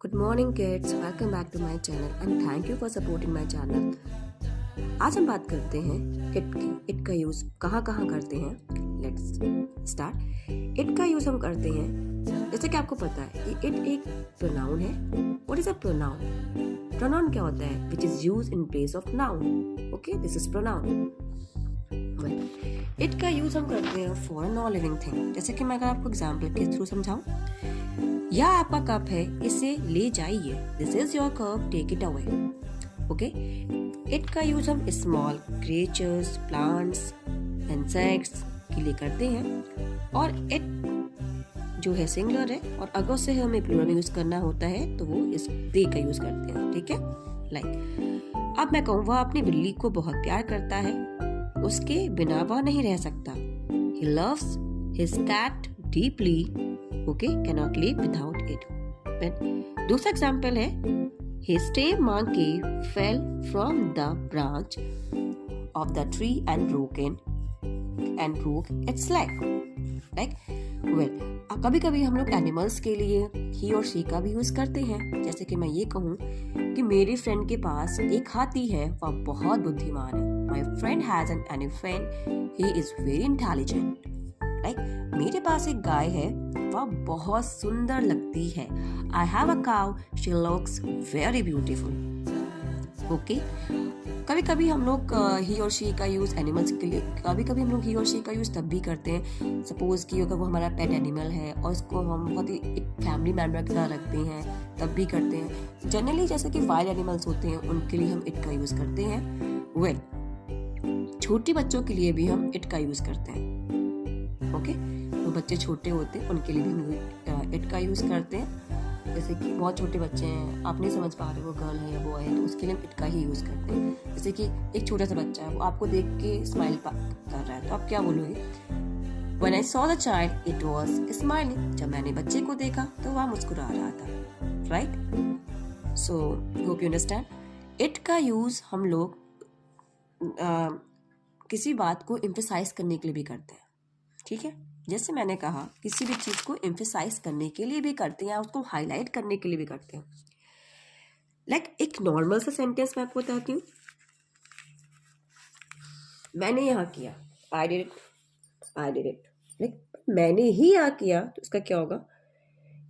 Good morning kids, welcome back to my channel and thank you for supporting my channel. आज हम बात करते हैं इट की। इट का यूज कहाँ कहाँ करते हैं। Let's start. इट का यूज हम करते हैं, जैसे कि आपको पता है इट एक प्रोनाउन है। What is a pronoun? Pronoun क्या होता है? Which is use in place of noun. Okay, this is pronoun. It का यूज हम करते हैं फॉर नॉन लिविंग थिंग। जैसे कि मैं अगर आपको एग्जाम्पल के थ्रू समझाऊं, यह आपका कप है, इसे ले जाइए। This is your cup, take it away. Okay, it का यूज हम स्मॉल क्रिएचर्स, प्लांट्स, इंसेक्ट्स के लिए करते हैं। और इट जो है सिंगुलर है, और अगर से हमें प्लूरल यूज करना होता है तो वो इस दे का यूज करते हैं। ठीक है, लाइक अब मैं कहूँ वह अपनी बिल्ली को बहुत प्यार करता है, उसके बिना वह नहीं रह सकता। He loves his cat deeply, okay, cannot live without it. Then दूसरा एग्जाम्पल है, his tame monkey fell from the branch of the tree and broke its leg. Like, well, कभी कभी हम लोग एनिमल्स के लिए ही और शी का भी यूज करते हैं। जैसे कि मैं ये कहूँ कि मेरी फ्रेंड के पास एक हाथी है, वह बहुत बुद्धिमान है। My friend has an elephant, he is very intelligent. Like, मेरे पास एक गाय है, वह बहुत सुंदर लगती है। I have a cow, she looks very beautiful. Okay? कभी कभी हम लोग ही और शी का यूज एनिमल्स के लिए, कभी कभी हम लोग ही और शी का यूज तब भी करते हैं, सपोज कि अगर वो हमारा पेट एनिमल है और उसको हम बहुत ही एक फैमिली मेंबर की तरह रखते हैं, तब भी करते हैं। जनरली जैसे कि वाइल्ड एनिमल्स होते हैं, उनके लिए हम इट का यूज करते हैं। छोटे बच्चों के लिए भी हम इट का यूज करते हैं। ओके, तो बच्चे छोटे होते हैं उनके लिए भी हम इट का यूज करते हैं। जैसे कि बहुत छोटे बच्चे हैं, आप नहीं समझ पा रहे वो गर्ल है या बॉय है, तो उसके लिए हम इट का ही यूज करते हैं। जैसे कि एक छोटा सा बच्चा है, वो आपको देख के स्माइल कर रहा है, तो आप क्या बोलोगे? When I saw the child, it was smiling. जब मैंने बच्चे को देखा तो वह मुस्कुरा रहा था। Right? So hope you understand. It का यूज हम लोग किसी बात को एम्फसाइज करने के लिए भी करते हैं। ठीक है, जैसे मैंने कहा किसी भी चीज को एम्फसाइज करने के लिए भी करते हैं या उसको हाईलाइट करने के लिए भी करते हैं। लाइक एक नॉर्मल सा सेंटेंस मैं आपको बताती हूँ, मैंने यहाँ किया, आई डिड इट। लाइक मैंने ही यहाँ किया तो उसका क्या होगा?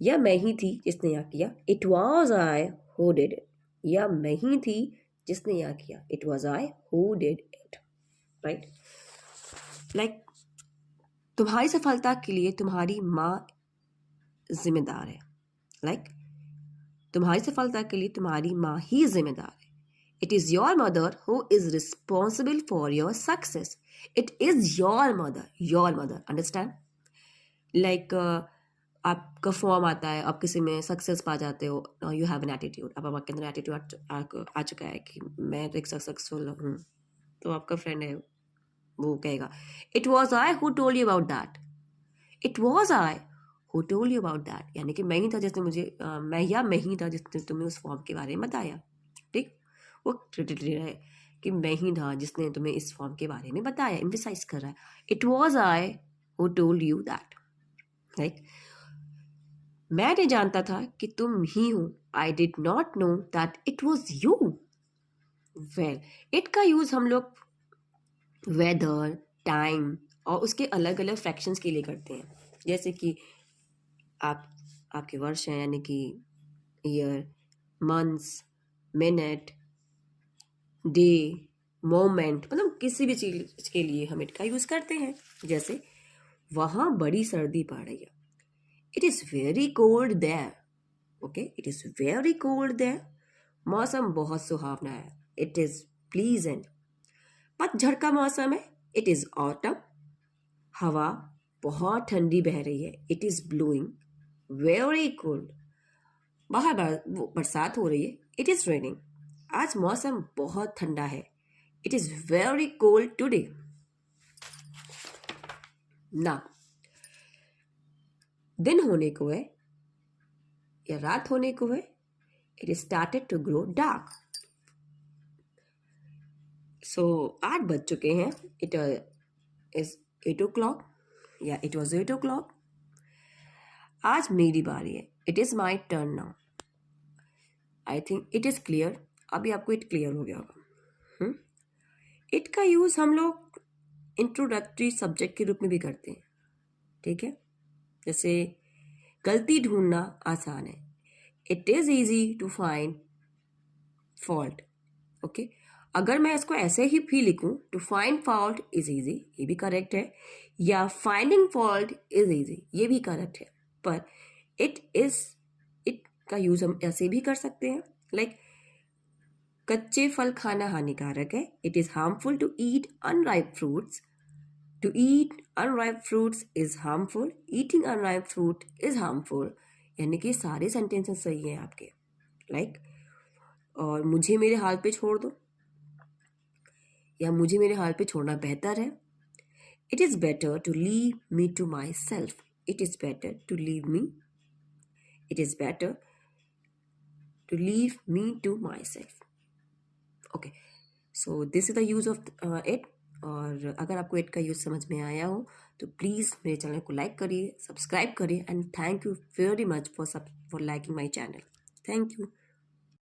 या मैं ही थी जिसने यहाँ किया, it was I who did it. या मैं ही थी जिसने यहाँ किया, it was I who did it. Right? Like तुम्हारी सफलता के लिए तुम्हारी माँ जिम्मेदार है। लाइक तुम्हारी सफलता के लिए तुम्हारी माँ ही जिम्मेदार है। It is your mother who is responsible for your success. It is your mother. Understand? Like आपका फॉर्म आता है, आप किसी में सक्सेस पा जाते हो, यू हैव एन एटीट्यूड। अब आपके अंदर एटीट्यूड आ चुका है कि मैं तो एक सक्सेसफुल हूँ, तो आपका फ्रेंड है वो कहेगा, it was I who told you about that. It was I who told you about that, यानी कि मैं ही था जिसने मुझे मैं ही था जिसने तुम्हें उस फॉर्म के बारे में बताया। ठीक, वो क्रेडिट ले रहा है कि मैं ही था जिसने तुम्हें इस फॉर्म के बारे में बताया, एम्फसाइज कर रहा है, it was I who told you that. Right? मैं नहीं जानता था कि तुम ही हो, I did not know that it was you. Well, it का यूज हम लोग वेदर, टाइम और उसके अलग अलग फ्रैक्शंस के लिए करते हैं। जैसे कि आपके वर्ष हैं, यानी कि year, months, minute, day, moment, मतलब किसी भी चीज के लिए हम इट का यूज करते हैं। जैसे वहां बड़ी सर्दी पड़ रही है, it is very cold there. Okay, it is very cold there. मौसम बहुत सुहावना है, इट इज प्लीजेंट। पतझड़ का मौसम है, इट इज ऑटम। हवा बहुत ठंडी बह रही है, it is blowing very cold. बाहर बरसात हो रही है, इट इज रेनिंग। आज मौसम बहुत ठंडा है, it is very cold today. ना दिन होने को है या रात होने को है, it is started to grow dark. So 8 बज चुके हैं, इट इज 8 o'clock या इट वॉज 8 o'clock। आज मेरी बारी है, it is my turn now. I think it is clear. अभी आपको इट क्लियर हो गया होगा. इट का यूज़ हम लोग इंट्रोडक्टरी सब्जेक्ट के रूप में भी करते हैं. ठीक है, जैसे गलती ढूंढना आसान है. It is easy to find fault. Okay, अगर मैं इसको ऐसे ही भी लिखूं, to find fault is easy, ये भी करेक्ट है, या फाइंडिंग फॉल्ट इज ईजी, ये भी करेक्ट है. पर इट का यूज हम ऐसे भी कर सकते हैं, लाइक कच्चे फल खाना हानिकारक है. It is harmful to eat unripe fruits. To eat unripe fruits is harmful. Eating unripe fruit is harmful. यानी कि सारे सेंटेंसेस सही हैं आपके. लाइक और मुझे मेरे हाल पे छोड़ दो, या मुझे मेरे हाल पे छोड़ना बेहतर है. It is better to leave me to myself. It is better to leave me. It is better to leave me to myself. Okay, so this is the use of it. और अगर आपको it का use समझ में आया हो तो please मेरे चैनल को लाइक करिए, सब्सक्राइब करिए, and thank you very much for liking my channel. Thank you.